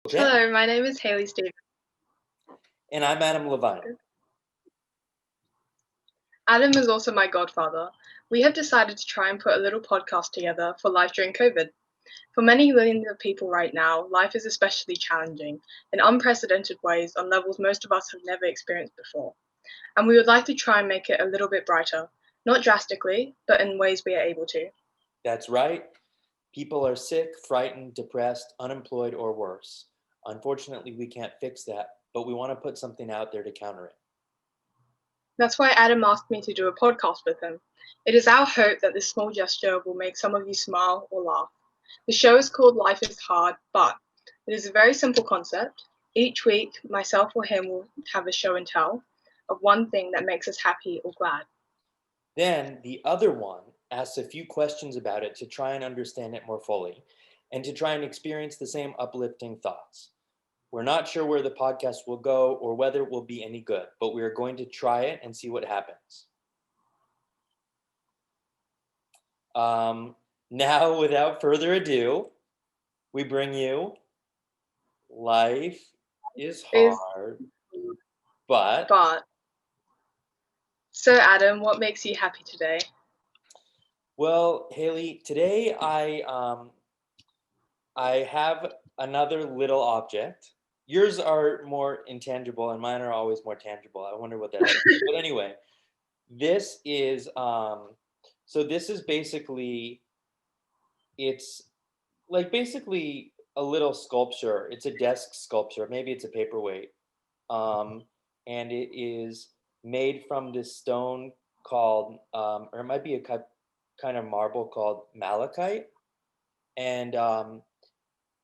Okay. Hello, my name is Haley Stevens. And I'm Adam Levine. Adam is also my godfather. We have decided to try and put a little podcast together for life during COVID. For many millions of people right now, life is especially challenging in unprecedented ways on levels most of us have never experienced before. And we would like to try and make it a little bit brighter, not drastically, but in ways we are able to. That's right. People are sick, frightened, depressed, unemployed, or worse. Unfortunately, we can't fix that, but we want to put something out there to counter it. That's why Adam asked me to do a podcast with him. It is our hope that this small gesture will make some of you smile or laugh. The show is called Life is Hard, but it is a very simple concept. Each week, myself or him will have a show and tell of one thing that makes us happy or glad. Then the other one asks a few questions about it to try and understand it more fully and to try and experience the same uplifting thoughts. We're not sure where the podcast will go or whether it will be any good, but we are going to try it and see what happens. Now, without further ado, we bring you Life is Is Hard, but but so Adam, what makes you happy today? well, Haley, today I have another little object. Yours are more intangible, and mine are always more tangible. I wonder what that is. But anyway, this is so this is basically it's like basically a little sculpture. It's a desk sculpture. Maybe it's a paperweight, um, and it is made from this stone called, or it might be a kind of marble called malachite, and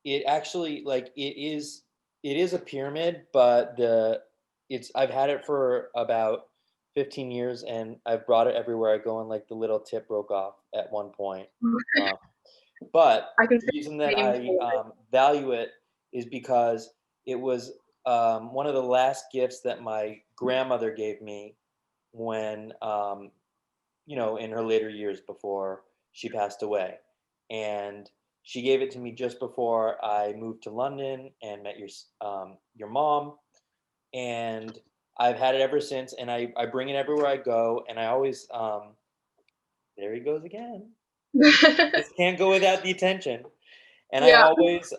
it actually it is a pyramid, but the it's I've had it for about 15 years, and I've brought it everywhere I go, and like the little tip broke off at one point. Um, but I can the see reason the that name I for it. value it is because it was one of the last gifts that my grandmother gave me when, in her later years before she passed away. And she gave it to me just before I moved to London and met your mom. And I've had it ever since. And I bring it everywhere I go. And I always, there he goes again. This can't go without the attention. And I Yeah, always,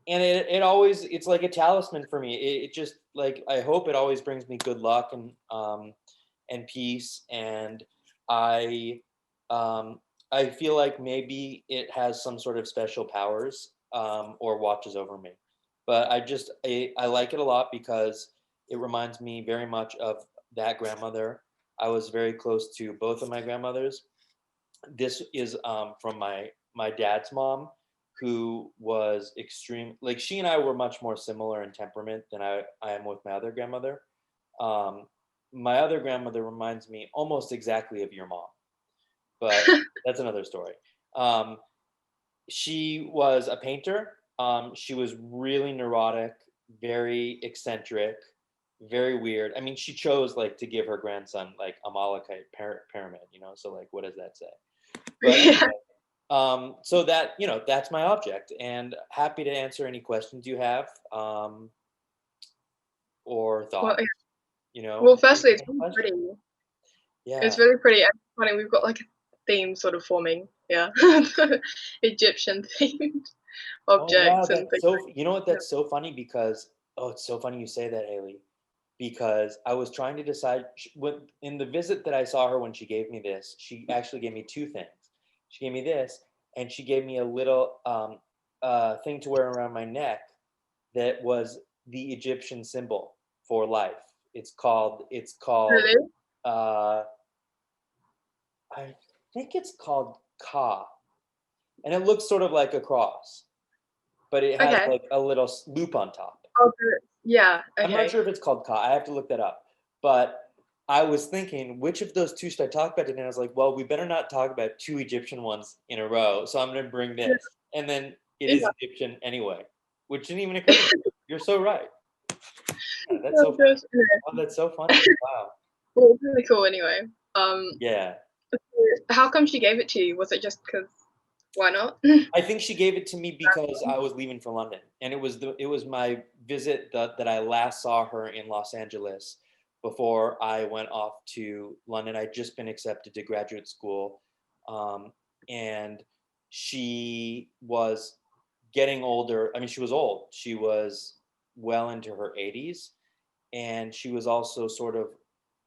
and it always, it's like a talisman for me. It just like, I hope it always brings me good luck and peace. And I, um, I feel like maybe it has some sort of special powers, or watches over me. But I like it a lot because it reminds me very much of that grandmother. I was very close to both of my grandmothers. This is from my dad's mom, who was extreme. Like, she and I were much more similar in temperament than I am with my other grandmother. Um, my other grandmother reminds me almost exactly of your mom, but that's another story. Um, she was a painter. She was really neurotic, very eccentric, very weird. I mean, she chose like to give her grandson like a malachite pyramid, So like, what does that say? But yeah. anyway, so that's my object, and happy to answer any questions you have, or Well, thoughts. well, Do you firstly, have it's any really questions? pretty. Yeah. It's really pretty and funny. We've got like a theme sort of forming. Yeah. Egyptian themed Oh wow, objects and that's things. so. You know what? Yeah. That's so funny because it's so funny you say that, Haley. Because I was trying to decide in the visit that I saw her when she gave me this. She actually gave me two things. She gave me this, and she gave me a little thing to wear around my neck that was the Egyptian symbol for life. It's called Really? uh, I think it's called Ka, and it looks sort of like a cross, but it has Okay. like a little loop on top. I'll do it. Yeah. I'm not Okay. sure if it's called Ka. I have to look that up. But I was thinking, which of those two should I talk about today? And I was like, well, we better not talk about two Egyptian ones in a row. So I'm going to bring Yeah. this. And then it is Yeah. Egyptian anyway, which didn't even occur to me. You're so right. Yeah, that's Oh, so funny. gosh, okay. Oh, that's so funny. Wow. Well, it's really cool anyway. Um, Yeah. how come she gave it to you? Was it just because? Why not? I think she gave it to me because I was leaving for London, and it was my visit that I last saw her in Los Angeles before I went off to London. I'd just been accepted to graduate school, um, and she was getting older. I mean, she was old. She was well into her 80s, and she was also sort of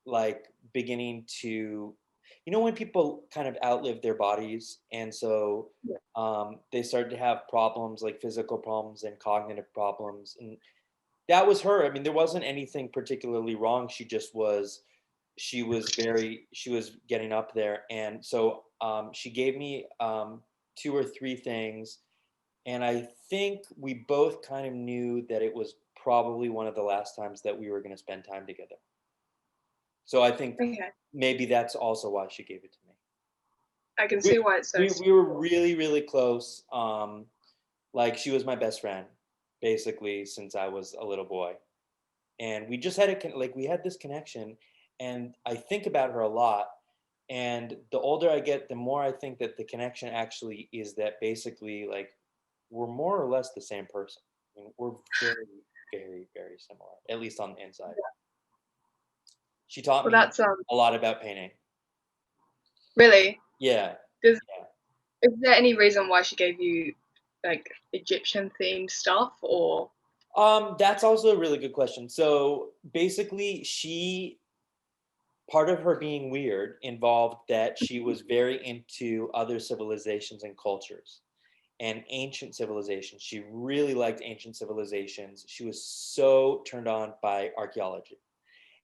like beginning to, when people kind of outlive their bodies, and so Yeah. they started to have problems like physical problems and cognitive problems, and that was her. I mean, there wasn't anything particularly wrong. She was getting up there, and so she gave me two or three things, and I think we both kind of knew that it was probably one of the last times that we were going to spend time together. So I think Okay. maybe that's also why she gave it to me. I can We see why it's so we were special. really, really close. Like she was my best friend, basically, since I was a little boy. And we just had like we had this connection, and I think about her a lot. And the older I get, the more I think that the connection actually is that basically like we're more or less the same person. I mean, we're very, very, very similar, at least on the inside. She taught Well, me that's a lot about painting. really. Yeah. Does Yeah. Is there any reason why she gave you like Egyptian themed stuff or? That's also a really good question. So basically, part of her being weird involved that she was very into other civilizations and cultures and ancient civilizations. She really liked ancient civilizations. She was so turned on by archaeology.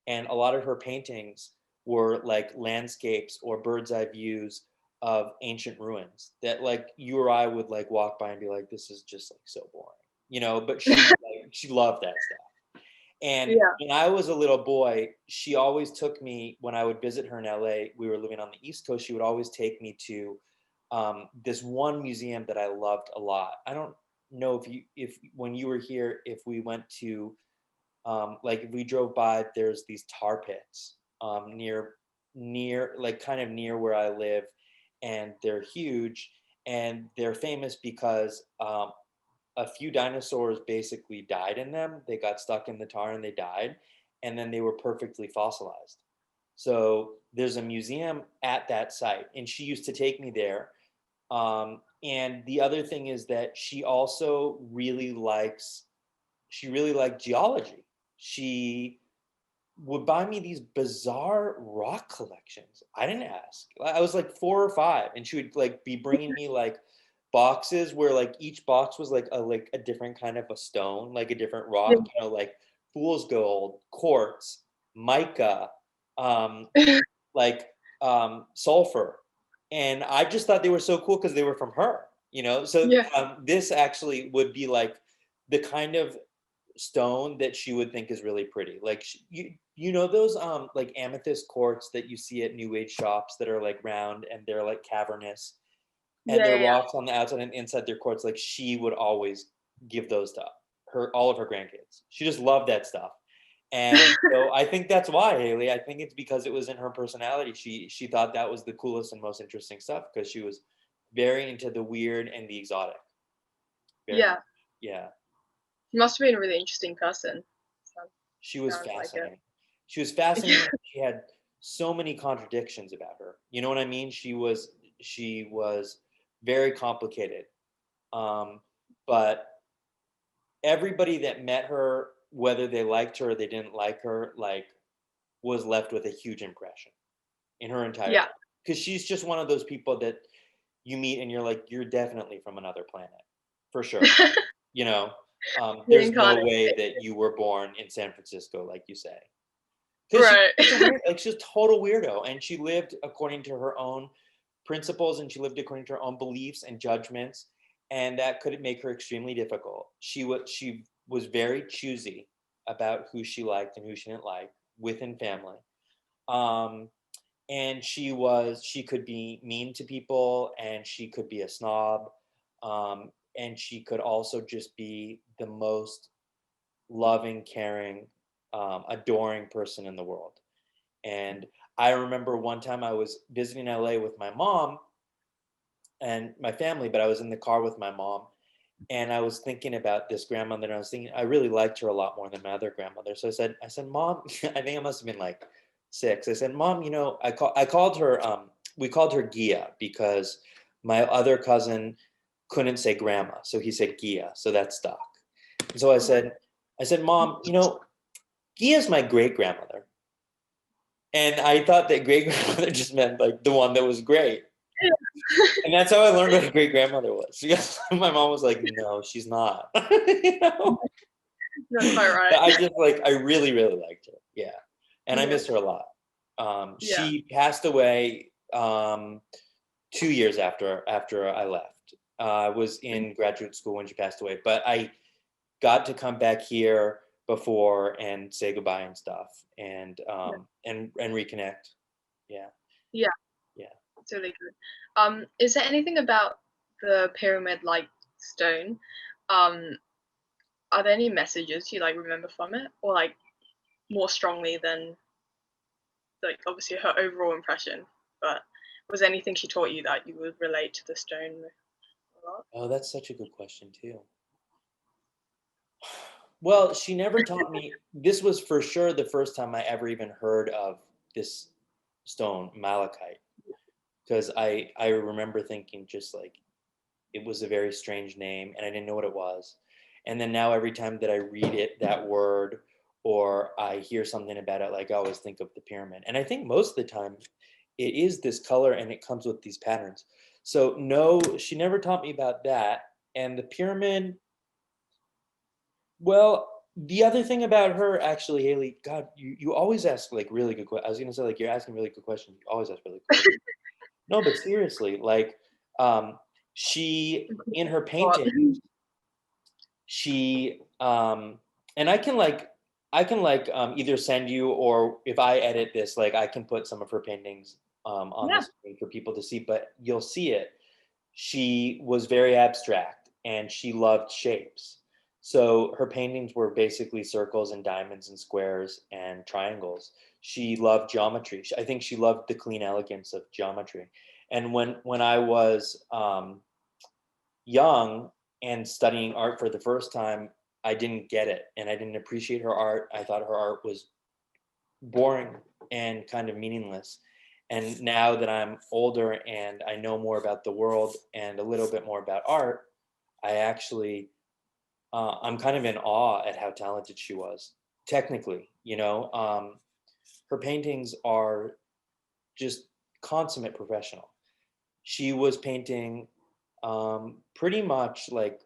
And a lot of her paintings were like landscapes or bird's eye views of ancient ruins that like you or I would like walk by and be like, this is just like so boring, but she loved that stuff. And Yeah. when I was a little boy, she always took me when I would visit her in LA. We were living on the East Coast. She would always take me to this one museum that I loved a lot. I don't know if when you were here, if we went to like if we drove by, there's these tar pits near like kind of near where I live, and they're huge, and they're famous because a few dinosaurs basically died in them. They got stuck in the tar and they died, and then they were perfectly fossilized. So there's a museum at that site, and she used to take me there. And the other thing is that she really liked geology. She would buy me these bizarre rock collections. I didn't ask. I was like 4 or 5, and she would like be bringing me like boxes where like each box was like a different kind of a stone, like a different rock. Like fool's gold, quartz, mica, um, like sulfur, and I just thought they were so cool because they were from her. So Yeah. this actually would be like the kind of stone that she would think is really pretty. Like you know those like amethyst quartz that you see at new age shops that are like round and they're like cavernous, and Yeah. they're Yeah. rocks on the outside and inside their quartz. Like she would always give those to all of her grandkids. She just loved that stuff. And so I think that's why, Haley. I think it's because it was in her personality. She thought that was the coolest and most interesting stuff because she was very into the weird and the exotic. Very much. Yeah. Yeah. She must have been a really interesting person. Sounds, She was sounds like it. fascinating. She was fascinating. She had so many contradictions about her. You know what I mean? She was very complicated. Um, but everybody that met her, whether they liked her or they didn't like her, like was left with a huge impression in her entire Yeah. life. Because she's just one of those people that you meet and you're like, you're definitely from another planet, for sure. You know, there's no Reincarnated. way that you were born in San Francisco, like you say. Because Right. she's a weird, like she's a total weirdo, and she lived according to her own principles, and she lived according to her own beliefs and judgments, and that could make her extremely difficult. She was very choosy about who she liked and who she didn't like within family. Um, and she could be mean to people, and she could be a snob, and she could also just be the most loving, caring, adoring person in the world. And I remember one time I was visiting LA with my mom, and my family, but I was in the car with my mom, and I was thinking about this grandmother, and I was thinking I really liked her a lot more than my other grandmother. So I said, Mom, I think I must have been like 6. I said, Mom, I called her, we called her Gia because my other cousin couldn't say grandma, so he said Gia, so that stuck. And so I said, Mom, Gia's my great grandmother, and I thought that great grandmother just meant like the one that was great. And that's how I learned what a great grandmother was. Because my mom was like, "No, she's not." you know? Not quite right. But I just like I really, really liked her. Yeah. And I Yeah. miss her a lot. Yeah. She passed away 2 years after I left. I was in graduate school when she passed away, but I got to come back here before and say goodbye and stuff, Yeah. and reconnect. Yeah. Yeah. Yeah. It's really good. Is there anything about the pyramid-like stone? Um, are there any messages you like remember from it, or like more strongly than like obviously her overall impression? But was there anything she taught you that you would relate to the stone a lot? Oh, that's such a good question too. Well, she never taught me. This was for sure the first time I ever even heard of this stone, malachite, because I remember thinking just like it was a very strange name and I didn't know what it was. And then now every time that I read it, that word, or I hear something about it, like I always think of the pyramid. And I think most of the time it is this color and it comes with these patterns. So no, she never taught me about that. And the pyramid, well, the other thing about her, actually, Haley, God, you always ask like really good questions. I was gonna say like you're asking really good questions. You always ask really good questions. No, but seriously, like she in her What? painting, she and I can like either send you, or if I edit this, like I can put some of her paintings on the Yeah. screen for people to see, but you'll see it. She was very abstract and she loved shapes. So her paintings were basically circles and diamonds and squares and triangles. She loved geometry. I think she loved the clean elegance of geometry. And when I was young and studying art for the first time, I didn't get it and I didn't appreciate her art. I thought her art was boring and kind of meaningless. And now that I'm older and I know more about the world and a little bit more about art, I actually, I'm kind of in awe at how talented she was technically. Her paintings are just consummate professional. She was painting pretty much like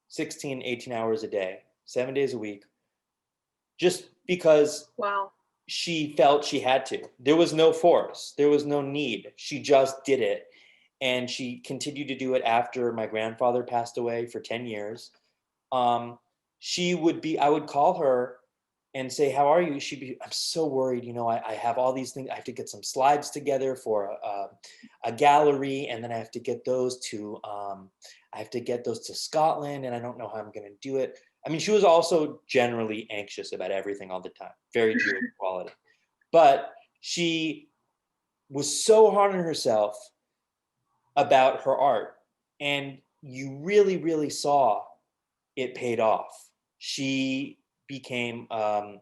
16, 18 hours a day, 7 days a week, just because Wow. she felt she had to. There was no force, there was no need. She just did it. And she continued to do it after my grandfather passed away for 10 years. Um, I would call her and say, "How are you?" She'd be, "I'm so worried. I have all these things. I have to get some slides together for a gallery, and then I have to get those to Scotland, and I don't know how I'm going to do it." I mean, she was also generally anxious about everything all the time, very Jewish quality. But she was so hard on herself about her art, and you really, really saw it paid off. She became a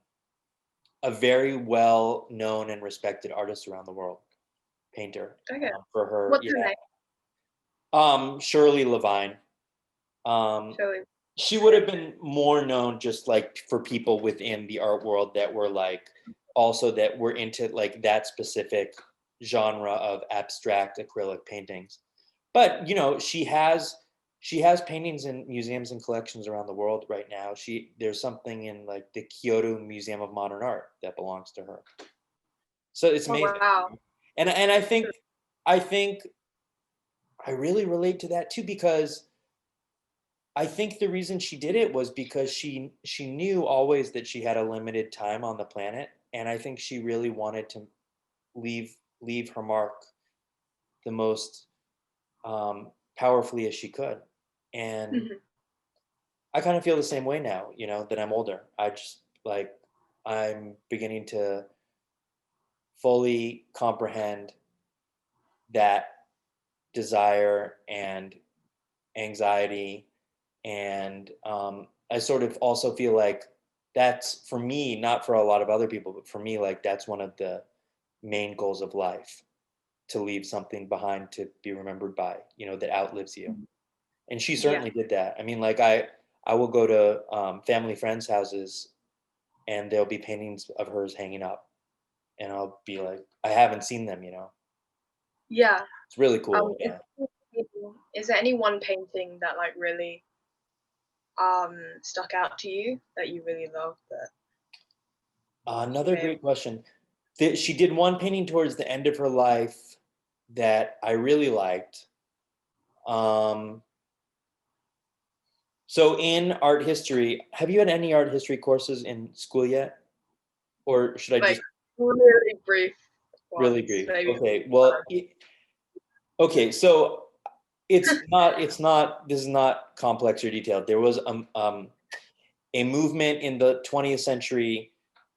very well known and respected artist around the world, painter. Okay. For her, What's her yeah. name? Shirley Levine. Um, Shirley. she would have been more known just like for people within the art world that were like also that were into like that specific genre of abstract acrylic paintings. But she has paintings in museums and collections around the world right now. There's something in like the Kyoto Museum of Modern Art that belongs to her. So it's Oh amazing. wow. And I think I really relate to that too, because I think the reason she did it was because she knew always that she had a limited time on the planet, and I think she really wanted to leave her mark the most powerfully as she could. And Mhm. I kind of feel the same way now, that I'm older. I just like I'm beginning to fully comprehend that desire and anxiety. And I sort of also feel like that's for me, not for a lot of other people, but for me, like that's one of the main goals of life, to leave something behind to be remembered by, that outlives you. And she Yeah. certainly did that. I mean, like I will go to family friends' houses, and there'll be paintings of hers hanging up, and I'll be like, I haven't seen them. Yeah. It's really cool. Is Yeah. is there any one painting that, like, really, stuck out to you that you really love that you Another may have. great question. She did one painting towards the end of her life that I really liked. Um, so in art history, have you had any art history courses in school yet? Or should I Like, just really brief really ones, brief? maybe. Okay. Well, okay. So it's not this is not complex or detailed. There was a movement in the 20th century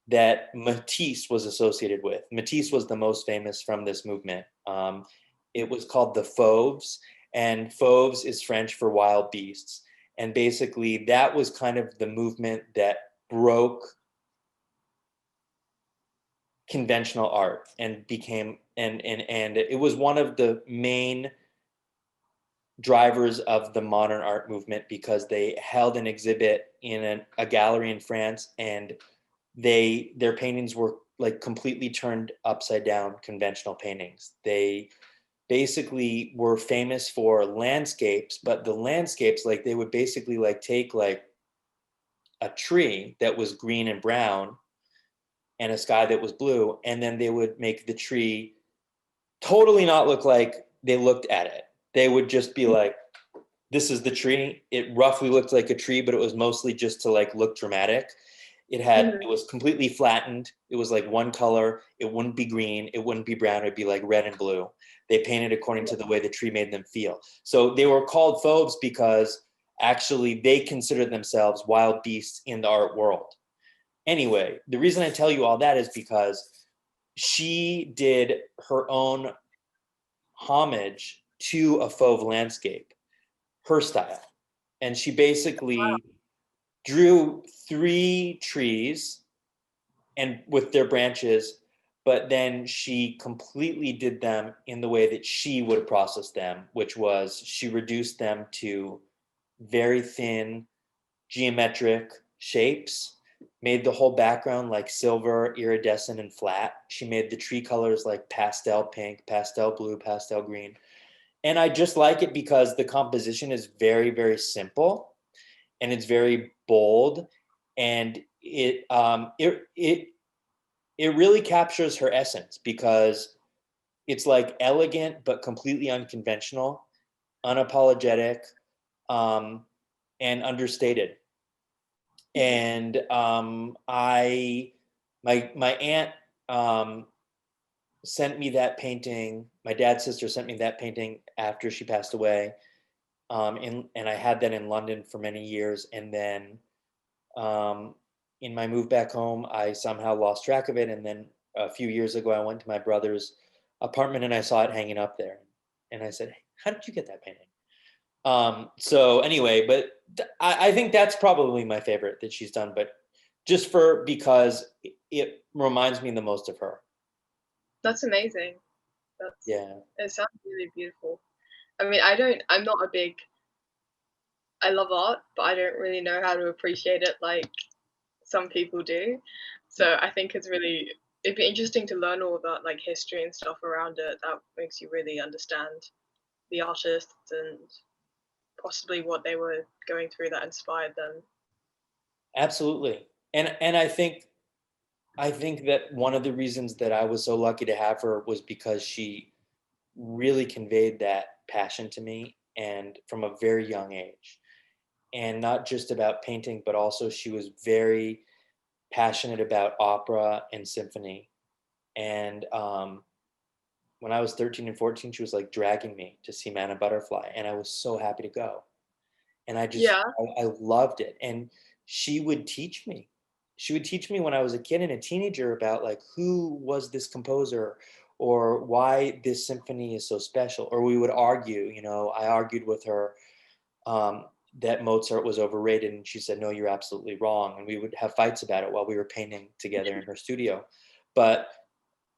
that Matisse was associated with. Matisse was the most famous from this movement. It was called the Fauves, and Fauves is French for wild beasts. And basically, that was kind of the movement that broke conventional art and became and it was one of the main drivers of the modern art movement, because they held an exhibit in a gallery in France, and their paintings were like completely turned upside down conventional paintings. They basically were famous for landscapes, but the landscapes, like they would basically like take like a tree that was green and brown and a sky that was blue, and then they would make the tree totally not look like they looked at it. They would just be like, this is the tree. It roughly looked like a tree, but it was mostly just to like look dramatic. It Mhm. was completely flattened. It was like one color. It wouldn't be green. It wouldn't be brown. It'd be like red and blue. They painted according to the way the tree made them feel. So they were called fauves because actually they considered themselves wild beasts in the art world. Anyway, the reason I tell you all that is because she did her own homage to a fauve landscape, her style. And she basically drew three trees and with their branches, but then she completely did them in the way that she would have processed them, which was she reduced them to very thin geometric shapes, made the whole background like silver, iridescent, and flat. She made the tree colors like pastel pink, pastel blue, pastel green. And I just like it because the composition is very, very simple, and it's very bold, and it really captures her essence, because it's like elegant but completely unconventional, unapologetic, um, and understated. And I my aunt sent me that painting. My dad's sister sent me that painting after she passed away. And I had that in London for many years, and then um, in my move back home, I somehow lost track of it. And then a few years ago, I went to my brother's apartment and I saw it hanging up there. And I said, "Hey, how did you get that painting?" So anyway, but I think that's probably my favorite that she's done, but just because it reminds me the most of her. That's amazing. That's Yeah, It sounds really beautiful. I mean, I'm not a big I love art, but I don't really know how to appreciate it like some people do. So I think it'd be interesting to learn all about like history and stuff around it. That makes you really understand the artists and possibly what they were going through that inspired them. absolutely. And I think that one of the reasons that I was so lucky to have her was because she really conveyed that passion to me, and from a very young age. And not just about painting, but also she was very passionate about opera and symphony. And when I was 13 and 14, she was like dragging me to see Man and Butterfly, and I was so happy to go. And Yeah. I loved it. And she would teach me. She would teach me when I was a kid and a teenager about like who was this composer, or why this symphony is so special. Or we would argue, I argued with her um, that Mozart was overrated, and she said, no, you're absolutely wrong. And we would have fights about it while we were painting together in her studio. But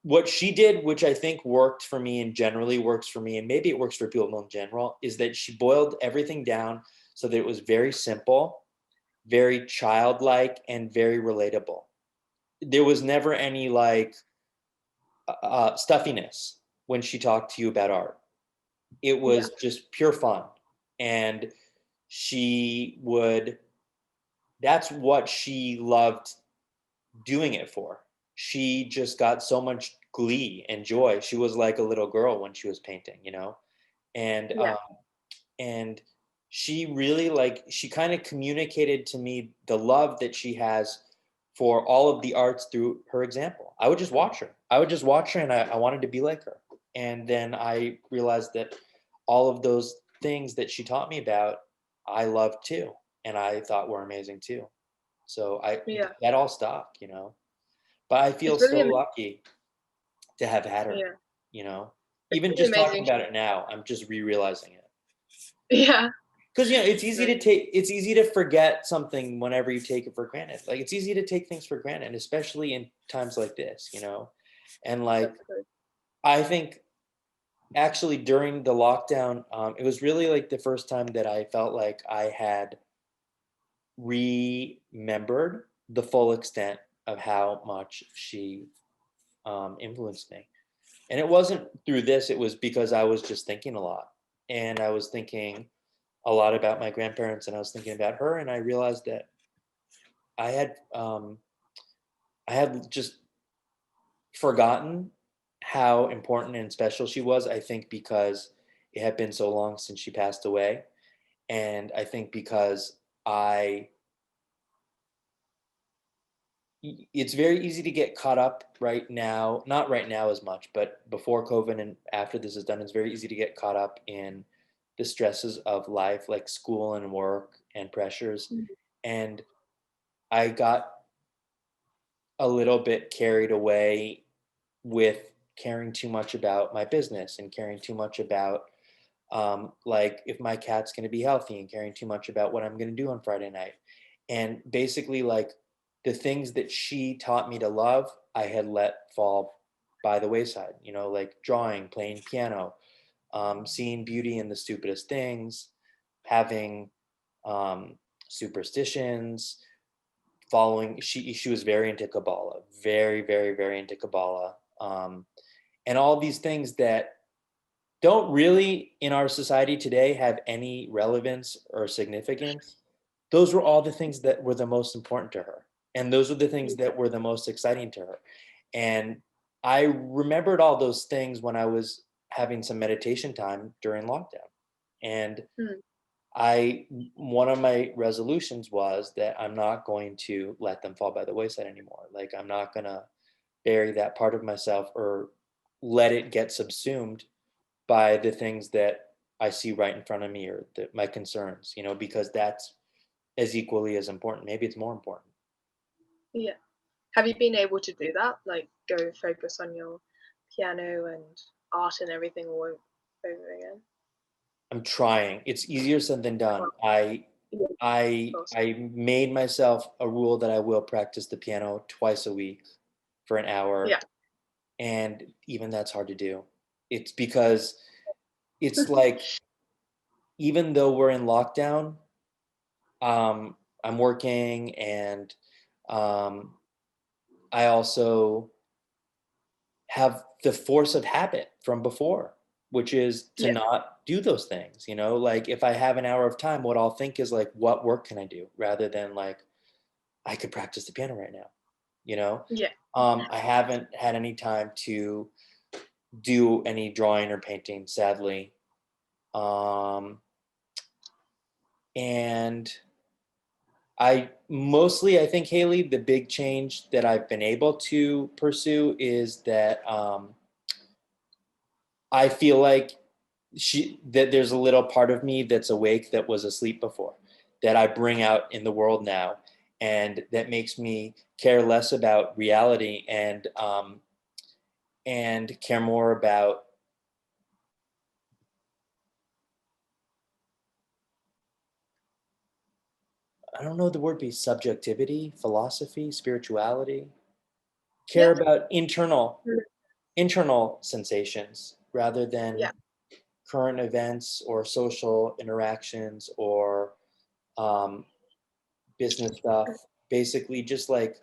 what she did, which I think worked for me and generally works for me, and maybe it works for people in general, is that she boiled everything down so that it was very simple, very childlike, and very relatable. There was never any like stuffiness when she talked to you about art. It Yeah. was just pure fun. And she would, that's what she loved doing it for. She just got so much glee and joy. She was like a little girl when she was painting. And Yeah. and she really like she kind of communicated to me the love that she has for all of the arts through her example. I would just watch her. I would just watch her, and I wanted to be like her. And then I realized that all of those things that she taught me about, I loved too, and I thought were amazing too. So Yeah. that all stuck. But I feel It's so really amazing. lucky to have had her, Yeah. you know. It's Even really just talking amazing. about it now, I'm just re-realizing it. Yeah. Because it's easy Right. to take, it's easy to forget something whenever you take it for granted. Like it's easy to take things for granted, especially in times like this. And like That's good. I think actually during the lockdown, it was really like the first time that I felt like I had remembered the full extent of how much she influenced me. And it wasn't through this, it was because I was just thinking a lot. And I was thinking a lot about my grandparents, and I was thinking about her, and I realized that I had I had just forgotten how important and special she was. I think because it had been so long since she passed away, and I think because I it's very easy to get caught up right now, not right now as much, but before COVID and after this is done, it's very easy to get caught up in the stresses of life, like school and work and pressures. Mhm. And I got a little bit carried away with caring too much about my business and caring too much about like if my cat's going to be healthy and caring too much about what I'm going to do on Friday night. And basically, like the things that she taught me to love, I had let fall by the wayside, like drawing, playing piano, seeing beauty in the stupidest things, having um, superstitions, following. She was very into Kabbalah, very, very, very into Kabbalah, and all these things that don't really in our society today have any relevance or significance. Those were all the things that were the most important to her. And those were the things that were the most exciting to her. And I remembered all those things when I was having some meditation time during lockdown. And Mm. one of my resolutions was that I'm not going to let them fall by the wayside anymore. Like I'm not going to bury that part of myself or let it get subsumed by the things that I see right in front of me or my concerns, because that's as equally as important. Maybe it's more important. Yeah. Have you been able to do that? Like go focus on your piano and art and everything all over again? I'm trying. It's easier said than done. Well, I yeah, of I course. I made myself a rule that I will practice the piano twice a week for an Yeah. hour, and even that's hard to do. It's because it's like even though we're in lockdown, I'm working and um, I also have the force of habit from before, which is to Yeah. not do those things. Like if I have an hour of time, what I'll think is like, what work can I do rather than like, I could practice the piano right now. You know, Yeah. I haven't had any time to do any drawing or painting, sadly. Um, and I think, Haley, the big change that I've been able to pursue is that I feel like that there's a little part of me that's awake that was asleep before, that I bring out in the world now, and that makes me care less about reality and care more about, I don't know the word, be subjectivity, philosophy, spirituality, care Yeah. about Mm. internal sensations rather Yeah. than current events or social interactions or um, business stuff. Basically, just like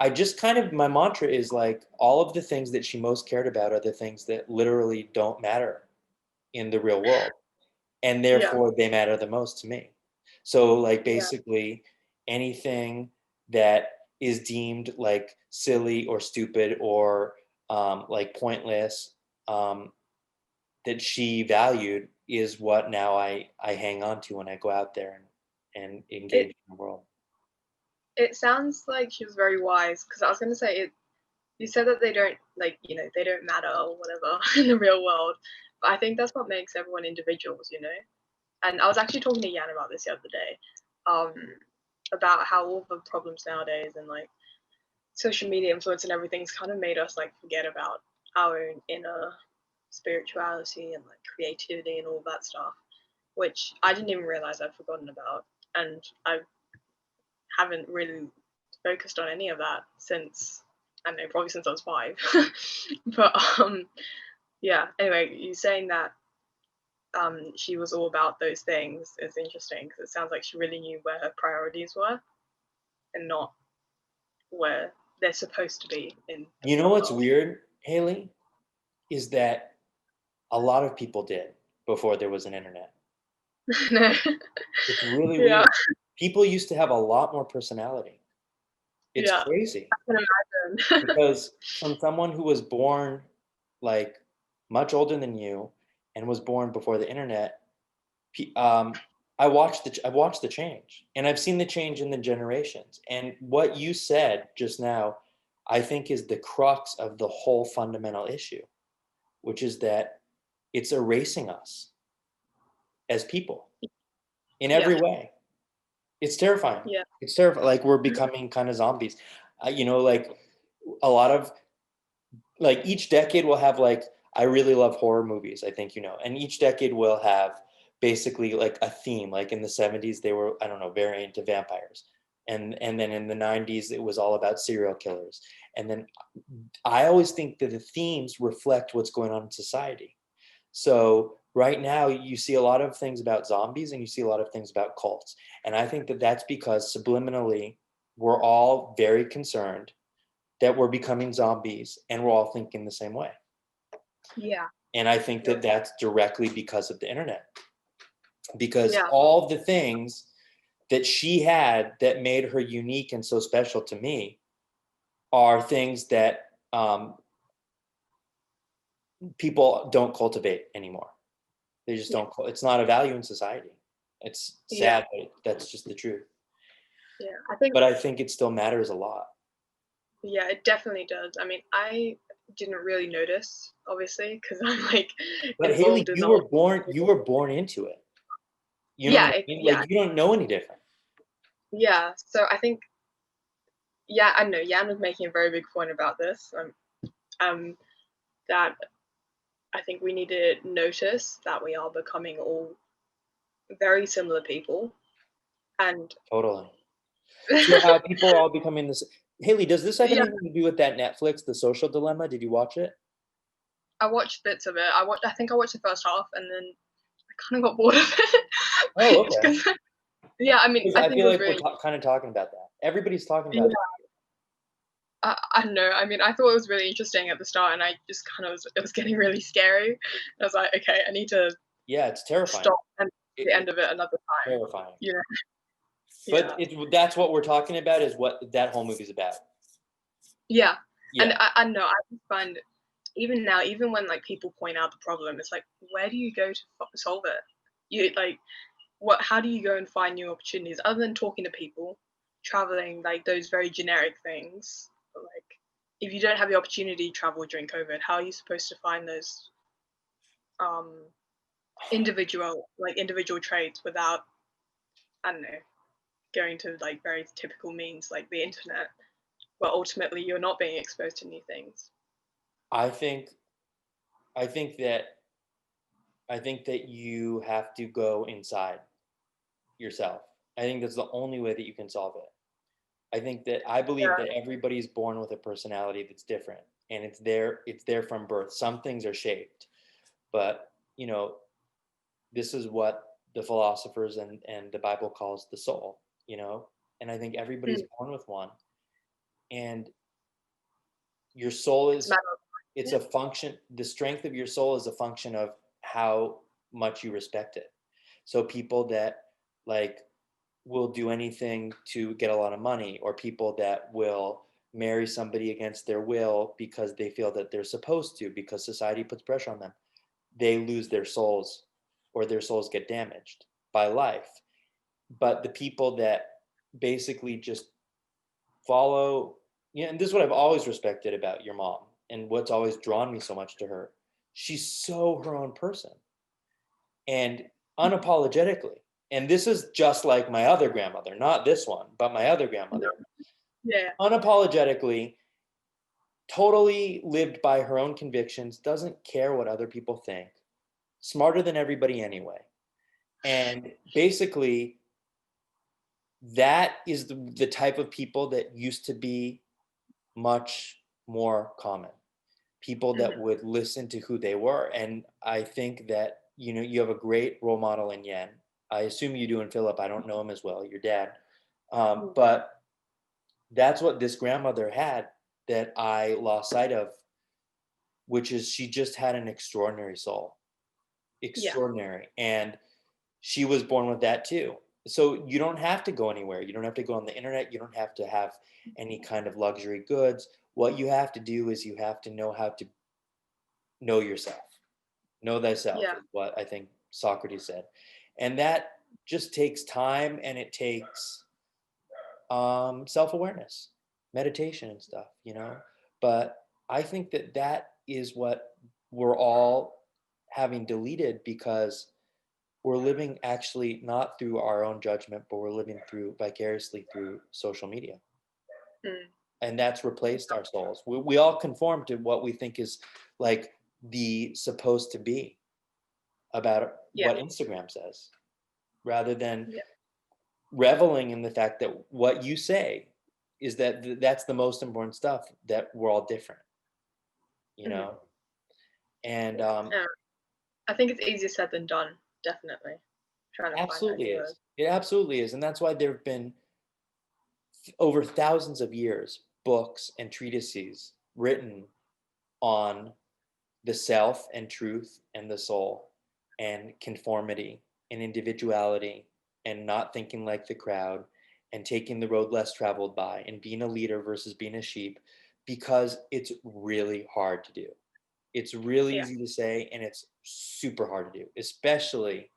I just kind of, my mantra is like all of the things that she most cared about are the things that literally don't matter in the real world. And Yeah. therefore they matter the most to me. So like Yeah. basically anything that is deemed like silly or stupid or like pointless, um, that she valued is what now I hang on to when I go out there and engage It in the world. it sounds like she was very wise, because I was gonna say it. You said that they don't, like, they don't matter or whatever in the real world, but I think that's what makes everyone individuals, you know. And I was actually talking to Yan about this the other day, um, about how all the problems nowadays and like social media influence and everything's kind of made us like forget about our own inner spirituality and like creativity and all that stuff, which I didn't even realize I'd forgotten about, and I haven't really focused on any of that since, I don't know, probably since I was 5. But yeah. Anyway, you saying that she was all about those things is interesting, because it sounds like she really knew where her priorities were and not where they're supposed to be in the You know real what's world. weird, Haley, is that a lot of people did before there was an internet. No. It's really Yeah. weird. People used to have a lot more personality. It's Yeah. crazy I can imagine. because from someone who was born like much older than you and was born before the internet, pe- um, I've watched the change, and I've seen the change in the generations. And what you said just now, I think, is the crux of the whole fundamental issue, which is that it's erasing us as people in Yeah. every way. It's terrifying. Yeah. It's terrifying. Like we're becoming kind of zombies. Like a lot of like each decade will have like I really love horror movies, I think and each decade will have basically like a theme. Like in the 70s they were, I don't know, very into vampires. And then in the 90s it was all about serial killers. And then I always think that the themes reflect what's going on in society. So right now you see a lot of things about zombies and you see a lot of things about cults. And I think that that's because subliminally we're all very concerned that we're becoming zombies and we're all thinking the same way. Yeah. And I think Yeah. that that's directly because of the internet, because Yeah. all the things that she had that made her unique and so special to me are things that people don't cultivate anymore. They just Yeah. don't. It's not a value in society. It's Yeah. sad, but that's just the truth. Yeah. I think, But I think it still matters a lot. yeah, it definitely does. I mean, I didn't really notice, obviously, because I'm like But Haley, involved in the whole. you were born into it. You know what Yeah. I mean? Like Yeah. you don't know any different. Yeah. So I think, yeah, I know Yan was making a very big point about this. Um, that I think we need to notice that we are becoming all very similar people, and Totally. So how people are all becoming this. Haley, does this have yeah, anything to do with that Netflix, The Social Dilemma? Did you watch it? I watched bits of it. I think I watched the first half, and then I kind of got bored of it. Oh, okay. Because yeah, I mean, Because I I think it feel was like we're really, kind of talking about that. Everybody's talking yeah. about it. I don't know. I mean, I thought it was really interesting at the start, and I just kind of it was getting really scary. I was like, okay, I need to Yeah, it's terrifying. stop and It, the end of it's it another time. terrifying. You know? But Yeah, that's what we're talking about is what that whole movie's about. yeah. And Yeah. I know, I just find even now, even when like people point out the problem, it's like, where do you go to solve it? You like what? How do you go and find new opportunities other than talking to people, traveling, like those very generic things? But, like, if you don't have the opportunity to travel during COVID, how are you supposed to find those um individual traits without, I don't know, going to like very typical means like the internet, where ultimately you're not being exposed to new things? I think I think that I think that you have to go inside yourself. I think that's the only way that you can solve it. I believe Yeah. that everybody's born with a personality that's different, and it's there from birth. Some things are shaped, but this is what the philosophers and the Bible calls the soul, and I think everybody's Mm. born with one. And your soul It's a matter is of it's yeah. a function the strength of your soul is a function of how much you respect it. So people that, like, will do anything to get a lot of money, or people that will marry somebody against their will because they feel that they're supposed to, because society puts pressure on them, they lose their souls, or their souls get damaged by life. But the people that basically just follow, and this is what I've always respected about your mom, and what's always drawn me so much to her. She's so her own person, and unapologetically. And this is just like my other grandmother, not this one, but my other No. grandmother. Yeah. Unapologetically, totally lived by her own convictions, doesn't care what other people think, smarter than everybody anyway. And basically, that is the type of people that used to be much more common. People that Mhm. would listen to who they were. And I think that, you have a great role model in Yen. I assume you do in Philip. I don't know him as well, your dad. Mm. But that's what this grandmother had that I lost sight of, which is she just had an extraordinary soul. Yeah. Extraordinary. And she was born with that too. So you don't have to go anywhere. You don't have to go on the internet. You don't have to have any kind of luxury goods. What you have to do is you have to know how to know yourself. Know thyself Yeah. is what I think Socrates said. And that just takes time, and it takes self-awareness, meditation and stuff. But I think that that is what we're all having deleted, because we're living actually not through our own judgment, but we're living through vicariously through social media. Mm. And that's replaced our souls. We all conform to what we think is like the supposed to be about Yeah. what Instagram says, rather than Yeah. reveling in the fact that what you say is that's the most important stuff, that we're all different, you Mhm. know? And Yeah. I think it's easier said than done, definitely. Trying to find that absolutely new word. is. It absolutely is. And that's why there have been over thousands of years books and treatises written on the self and truth and the soul and conformity and individuality and not thinking like the crowd and taking the road less traveled by and being a leader versus being a sheep, because it's really hard to do. It's really Yeah. easy to say, and it's super hard to do, especially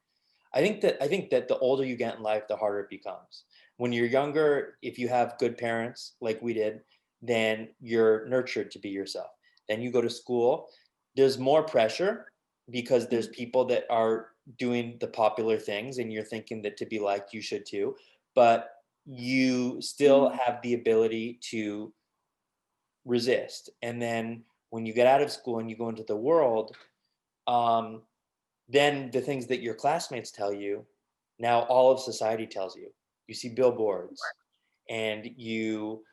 I think that the older you get in life, the harder it becomes. When you're younger, if you have good parents like we did, then you're nurtured to be yourself. Then you go to school, there's more pressure because there's Mhm. people that are doing the popular things, and you're thinking that to be liked you should too. But you still have the ability to resist. And then when you get out of school and you go into the world, um, then the things that your classmates tell you, now all of society tells you. You see billboards, and you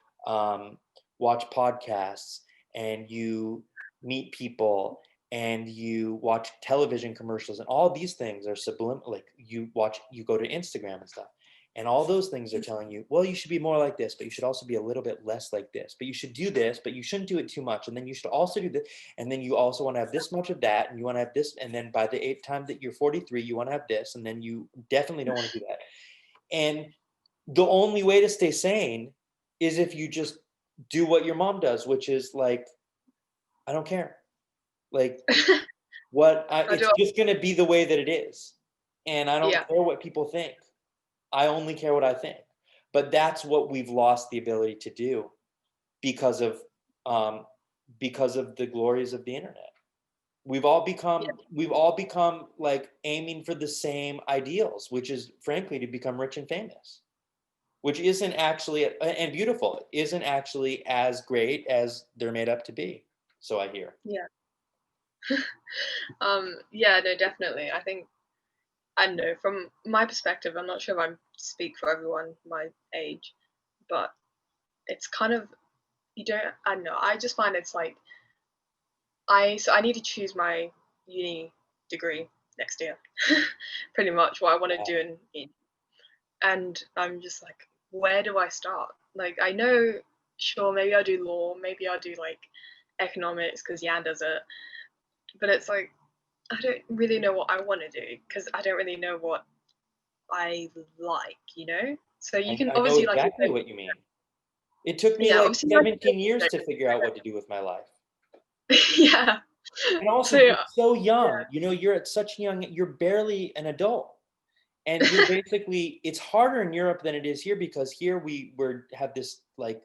watch podcasts, and you meet people, and you watch television commercials, and all these things are subliminal. Like, you go to Instagram and stuff, and all those things are telling you, well, you should be more like this, but you should also be a little bit less like this, but you should do this, but you shouldn't do it too much, and then you should also do this, and then you also want to have this much of that, and you want to have this, and then by the eighth time that you're 43, you want to have this, and then you definitely don't want to do that. And the only way to stay sane is if you just do what your mom does, which is like, I don't care. Like, I it's do. just going to be the way that it is. And I don't Yeah. care what people think. I only care what I think. But that's what we've lost the ability to do because of um, because of the glories of the internet. Yeah. We've all become like aiming for the same ideals, which is frankly to become rich and famous, which isn't actually, and beautiful, isn't actually as great as they're made up to be. So I hear. Yeah. Yeah, no, definitely. I don't know, from my perspective, I'm not sure if I speak for everyone my age, but it's kind of, I don't know, I just find it's like, I need to choose my uni degree next year, pretty much what I want to Yeah. do and I'm just like, where do I start? Like, I know, sure, maybe I'll do law, maybe I'll do like economics because Yan does it, but it's like, I don't really know what I want to do because I don't really know what I like, you know? So you can I know obviously, like you exactly said, what you mean. It took me yeah, like obviously, like 17 years to figure out what to do with my life. yeah. And also, So you're so yeah, young. You're at such young, you're barely an adult. And you're basically, it's harder in Europe than it is here because here we have this like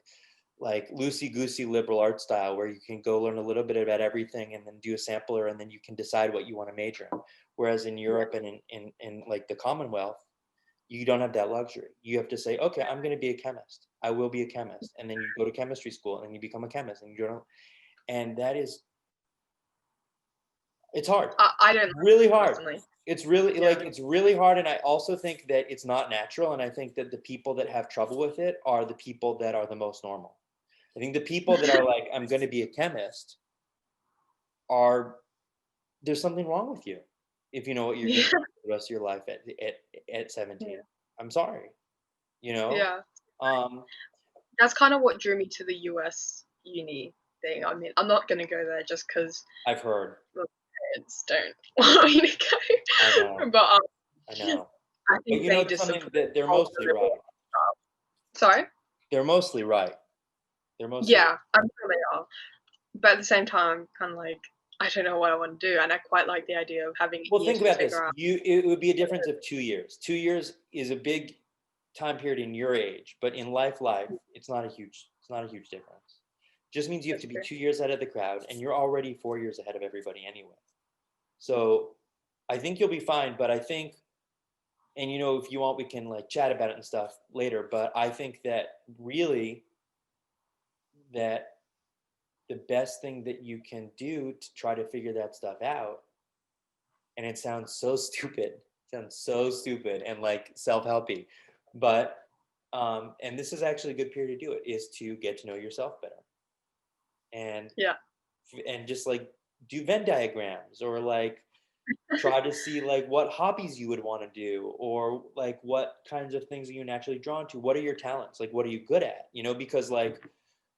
loosey-goosey liberal art style where you can go learn a little bit about everything and then do a sampler and then you can decide what you want to major in. Whereas in Europe and in like the Commonwealth, you don't have that luxury. You have to say, okay, I'm going to be a chemist. I will be a chemist. And then you go to chemistry school and you become a chemist and you don't, and that is, it's hard. I don't like Really it hard. personally. It's really Yeah, it's really hard. And I also think that it's not natural. And I think that the people that have trouble with it are the people that are the most normal. I think the people that are like, I'm going to be a chemist are, there's something wrong with you if you know what you're going yeah, to do for the rest of your life at 17. yeah, I'm sorry, you know? yeah. Um, That's kind of what drew me to the US uni thing. I mean, I'm not gonna go there just because I've heard. my parents don't want me to I go. know. But I know. I But think you know, they it's just something support that they're all the mostly right. liberal stuff. Sorry? They're mostly right. They're mostly right. Yeah, I'm sure they are. But at the same time, kind of like, I don't know what I want to do, and I quite like the idea of having a Well, year think to about this. figure out. It would be a difference of 2 years. 2 years is a big time period in your age, but in life, it's not a huge difference. Just means you have That's to be true. 2 years ahead of the crowd, and you're already 4 years ahead of everybody anyway. So I think you'll be fine, but I think, and you know, if you want, we can like chat about it and stuff later, but I think that really that the best thing that you can do to try to figure that stuff out, and it sounds so stupid and like self-helpy, but and this is actually a good period to do it, is to get to know yourself better and Yeah. just like do Venn diagrams or like try to see like what hobbies you would want to do or like what kinds of things are you naturally drawn to, what are your talents, like what are you good at, you know, because like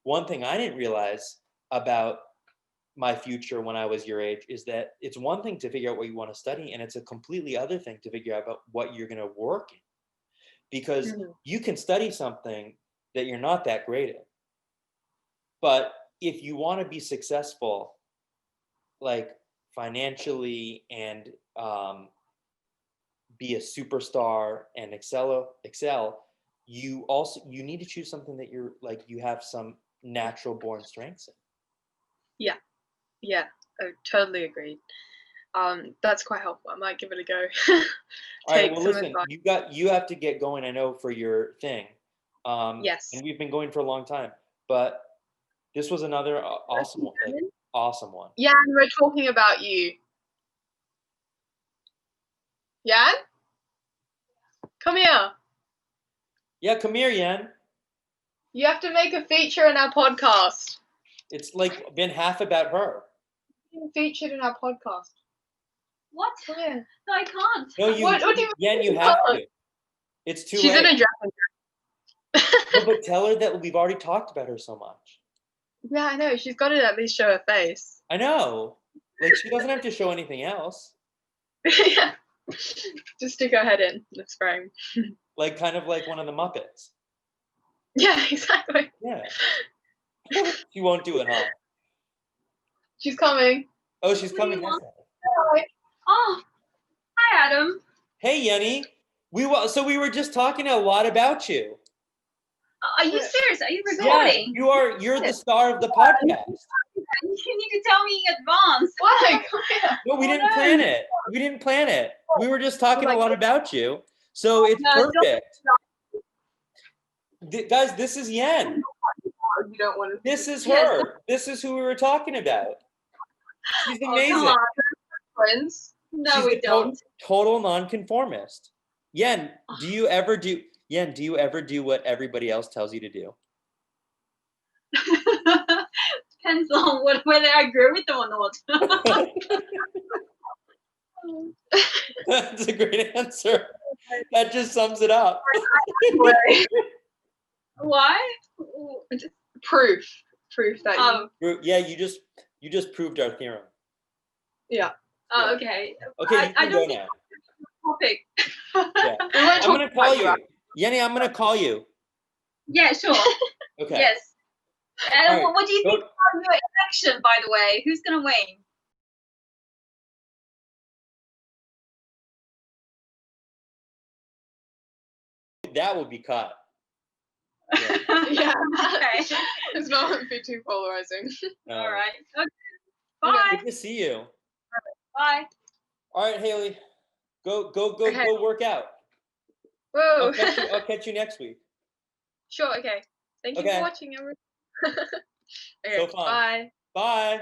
one thing I didn't realize about my future when I was your age is that it's one thing to figure out what you want to study, and it's a completely other thing to figure out about what you're going to work in. Because Mhm. you can study something that you're not that great at, but if you want to be successful, like financially and be a superstar and excel, you need to choose something that you're like you have some natural born strengths in. Yeah. Yeah. I totally agree. That's quite helpful. I might give it a go. All right, Take well, some listen, advice. you have to get going, I know, for your thing. Yes. And we've been going for a long time, but this was another awesome one, like awesome one. Yan, we're talking about you. Yan, come here. Yeah, come here, Yan. You have to make a feature in our podcast. It's like been half about her. Being featured in our podcast. What? Come here. No, I can't. No, What do you mean Yan, you you have can't? to. It's too She's in late. a dressing No, but tell her that we've already talked about her so much. Yeah, I know. She's got to at least show her face. I know. Like she doesn't have to show anything else. Yeah. Just stick her head in the frame. Like kind of like one of the Muppets. Yeah, exactly. Yeah. She won't do it, huh? She's coming. Oh, she's What do you coming this want? way. Hi. Oh, hi, Adam. Hey, Yenny. So we were just talking a lot about you. Are you serious? Are you Yeah, recording? you're the star of the podcast. You need to tell me in advance. Why? Come here. No, we Oh, didn't no. plan it. We didn't plan it. We were just talking a lot about you. So it's No, perfect. Guys, this is Yen. you don't want to. This is Yes. her. This is who we were talking about. She's Oh, amazing. come on. Friends. No, She's we a don't. total nonconformist. Yen, do you ever do what everybody else tells you to do? Depends on whether I agree with them or not. That's a great answer. That just sums it up. Why? Proof that Yeah, you just proved our theorem. yeah. Oh, okay. Okay, you I can don't go think now. topic. Yeah. We won't I'm gonna talk call about you. Yenny, I'm gonna call you. Yeah, sure. Okay. Yes. And All right, what do you go- think of your election, by the way? Who's going to win? That would be cut. Yeah. Yeah. Okay. It's not be too polarizing. All right. Okay. Bye. Good to see you. Bye. All right, Haley. Go Okay. work out. Whoa. I'll catch you next week. Sure. Okay. Thank you Okay. for watching, everyone. Okay. So fun. Bye. Bye.